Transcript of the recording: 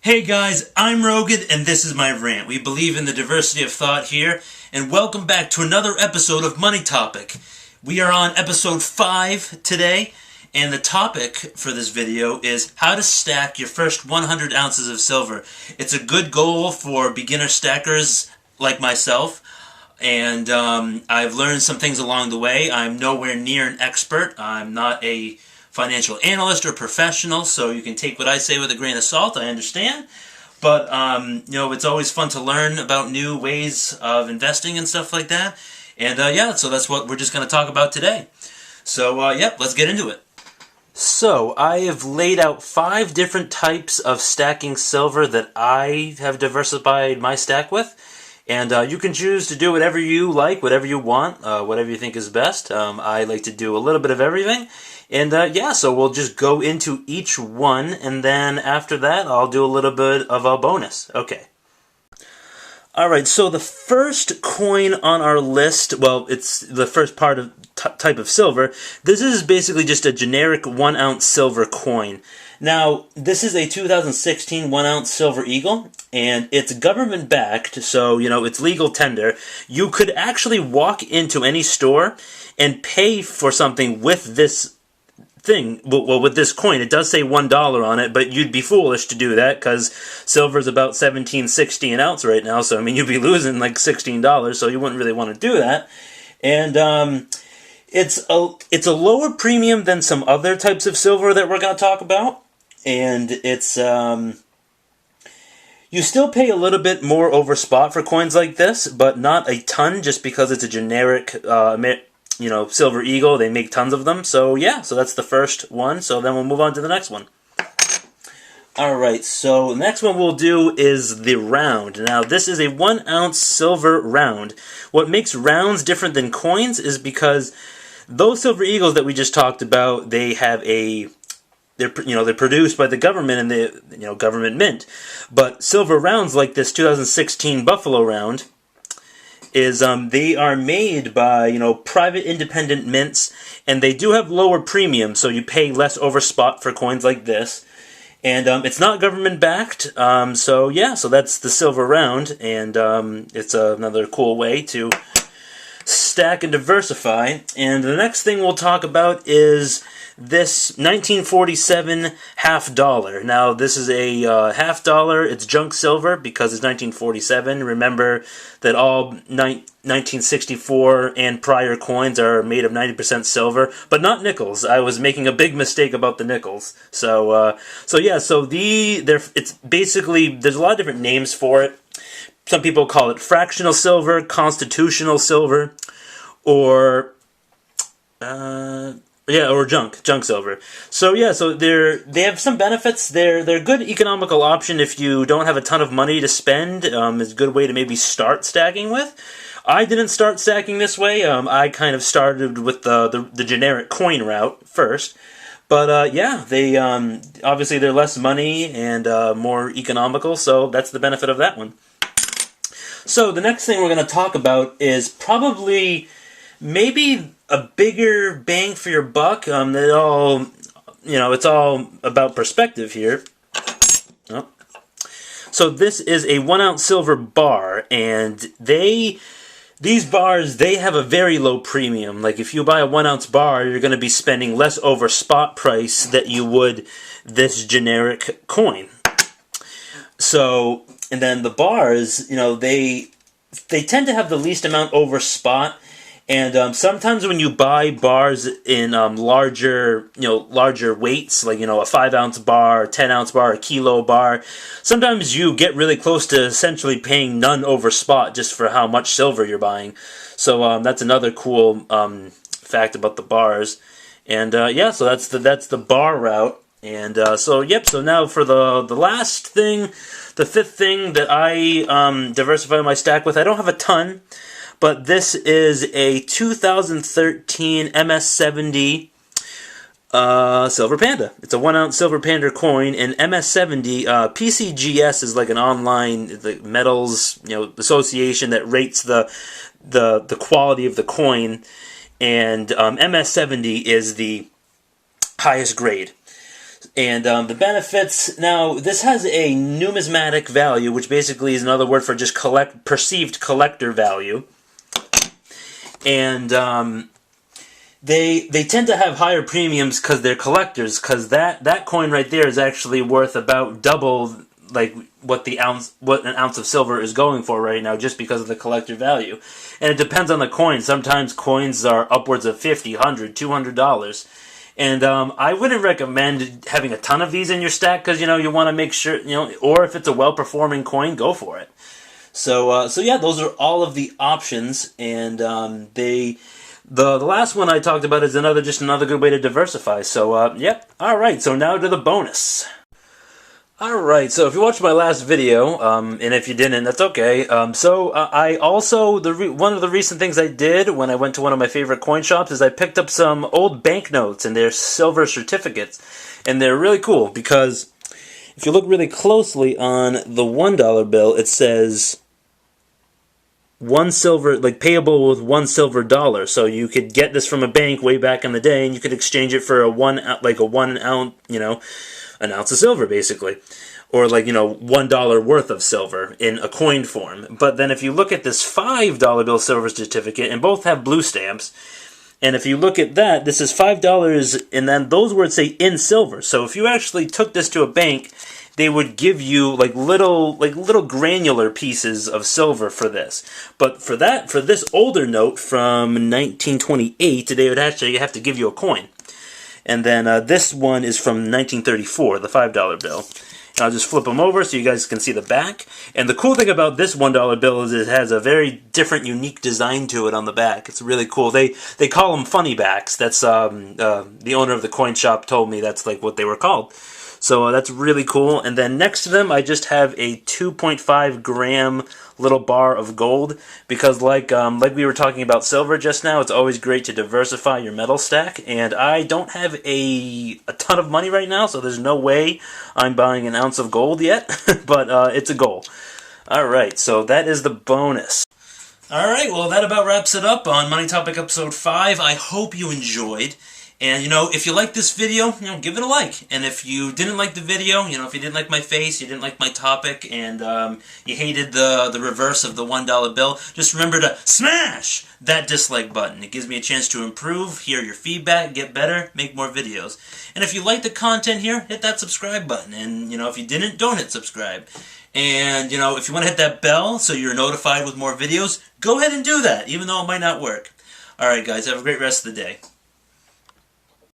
Hey guys, I'm Rogut, and this is my rant. We believe in the diversity of thought here, and welcome back to another episode of Money Topic. We are on episode 5 today, and the topic for this video is how to stack your first 100 ounces of silver. It's a good goal for beginner stackers like myself, and I've learned some things along the way. I'm nowhere near an expert. I'm not a financial analyst or professional, so you can take what I say with a grain of salt. I understand, but it's always fun to learn about new ways of investing and stuff like that. And so that's what we're just going to talk about today. So let's get into it. So I have laid out 5 different types of stacking silver that I have diversified my stack with. And you can choose to do whatever you like, whatever you want, whatever you think is best. I like to do a little bit of everything. And so we'll just go into each one, and then after that I'll do a little bit of a bonus. Okay. Alright, so the first coin on our list, well, it's the first part of type of silver. This is basically just a generic 1 ounce silver coin. Now, this is a 2016 1 ounce silver eagle, and it's government backed, so, it's legal tender. You could actually walk into any store and pay for something with this thing. Well, with this coin, it does say $1 on it, but you'd be foolish to do that because silver's about $17.60 an ounce right now, so, you'd be losing like $16, so you wouldn't really want to do that. And, it's a lower premium than some other types of silver that we're going to talk about. And it's, you still pay a little bit more over spot for coins like this, but not a ton just because it's a generic, silver eagle. They make tons of them. So so that's the first one. So then we'll move on to the next one. Alright, so the next one we'll do is the round. Now, this is a 1 ounce silver round. What makes rounds different than coins is because those silver eagles that we just talked about, they have they're produced by the government and the government mint. But silver rounds like this 2016 Buffalo round is they are made by private independent mints, and they do have lower premium, so you pay less over spot for coins like this. And it's not government backed, so that's the silver round, and it's another cool way to stack and diversify. And the next thing we'll talk about is this 1947 half dollar. Now, this is a half dollar. It's junk silver because it's 1947. Remember that all 1964 and prior coins are made of 90% silver, but not nickels. I was making a big mistake about the nickels. It's basically, there's a lot of different names for it. Some people call it fractional silver, constitutional silver, or junk silver. So they have some benefits. They're a good economical option if you don't have a ton of money to spend. It's a good way to maybe start stacking with. I didn't start stacking this way. I kind of started with the generic coin route first. But they obviously they're less money and more economical, so that's the benefit of that one. So the next thing we're going to talk about is probably maybe a bigger bang for your buck. It's all about perspective here. Oh. So this is a 1 ounce silver bar, and these bars, they have a very low premium. Like if you buy a 1 ounce bar, you're going to be spending less over spot price that you would this generic coin. So, and then the bars, they tend to have the least amount over spot. And sometimes when you buy bars in larger weights, like a 5 ounce bar, a 10 ounce bar, a kilo bar, sometimes you get really close to essentially paying none over spot just for how much silver you're buying. So that's another cool fact about the bars. And so that's the bar route. And so now for the last thing, the 5th thing that I diversify my stack with, I don't have a ton. But this is a 2013 MS70 Silver Panda. It's a 1 ounce Silver Panda coin, and MS70 PCGS is like an online metals association that rates the quality of the coin, and MS70 is the highest grade. And the benefits, now, this has a numismatic value, which basically is another word for just perceived collector value. And they tend to have higher premiums because they're collectors, because that coin right there is actually worth about double like what an ounce of silver is going for right now, just because of the collector value. And it depends on the coin. Sometimes coins are upwards of $50, $100, $200. And I wouldn't recommend having a ton of these in your stack, because you want to make sure, or if it's a well-performing coin, go for it. So yeah, those are all of the options, and the last one I talked about is just another good way to diversify. So yep. All right. So now to the bonus. Alright, so if you watched my last video, and if you didn't, that's okay. I also, one of the recent things I did when I went to one of my favorite coin shops is I picked up some old banknotes and their silver certificates. And they're really cool because if you look really closely on the $1 bill, it says one silver, like payable with $1 silver. So you could get this from a bank way back in the day, and you could exchange it for a 1 ounce, an ounce of silver, basically. Or $1 worth of silver in a coin form. But then if you look at this $5 bill silver certificate, and both have blue stamps, and if you look at that, this is $5, and then those words say in silver. So if you actually took this to a bank, they would give you little granular pieces of silver for this. But for this older note from 1928, they would actually have to give you a coin. And then this one is from 1934, the $5 bill. And I'll just flip them over so you guys can see the back. And the cool thing about this $1 bill is it has a very different, unique design to it on the back. It's really cool. They call them funny backs. That's the owner of the coin shop told me that's what they were called. So that's really cool. And then next to them, I just have a 2.5 gram little bar of gold, because like we were talking about silver just now, it's always great to diversify your metal stack. And I don't have a ton of money right now, so there's no way I'm buying an ounce of gold yet, but it's a goal. Alright, so that is the bonus. Alright, well that about wraps it up on Money Topic Episode 5. I hope you enjoyed. And, if you like this video, give it a like. And if you didn't like the video, if you didn't like my face, you didn't like my topic, and you hated the reverse of the $1 bill, just remember to smash that dislike button. It gives me a chance to improve, hear your feedback, get better, make more videos. And if you like the content here, hit that subscribe button. And, if you didn't, don't hit subscribe. And, if you want to hit that bell so you're notified with more videos, go ahead and do that, even though it might not work. Alright, guys, have a great rest of the day.